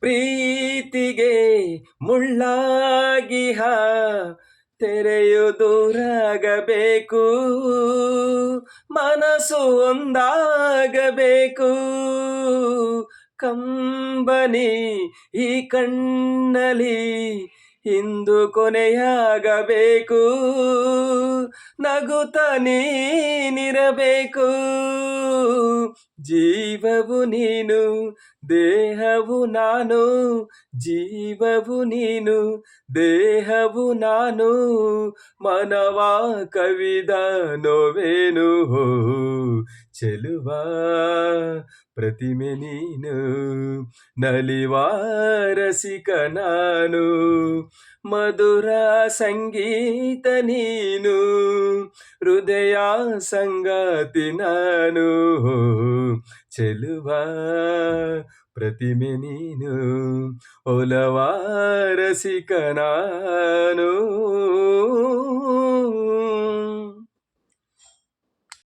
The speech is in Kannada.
ಪ್ರೀತಿಗೆ ಮುಳ್ಳಾಗಿಹ ತೆರೆಯು ದೂರಾಗಬೇಕು, ಮನಸ್ಸು ಒಂದಾಗಬೇಕು. ಕಂಬನಿ ಈ ಕಣ್ಣಲ್ಲಿ ಇಂದು ಕೊನೆಯಾಗಬೇಕು, ನಗುತ್ತ ನೀನಿರಬೇಕು. ಜೀವವು ನೀನು, ದೇಹವು ನಾನು, ಜೀವವು ನೀನು, ದೇಹವು ನಾನು. ಮನವ ಕವಿದ ನೋವೇನು ಚೆಲುವ ಪ್ರತಿಮೆ ನೀನು, ನಲಿವ ರಸಿಕ ನಾನು, ಮಧುರ ಸಂಗೀತ ನೀನು, ಹೃದಯ ಸಂಗಾತಿ ನಾನು. ಚೆಲುವ ಪ್ರತಿಮೆ ನೀನು, ಒಲವ ರಸಿಕ ನಾನು.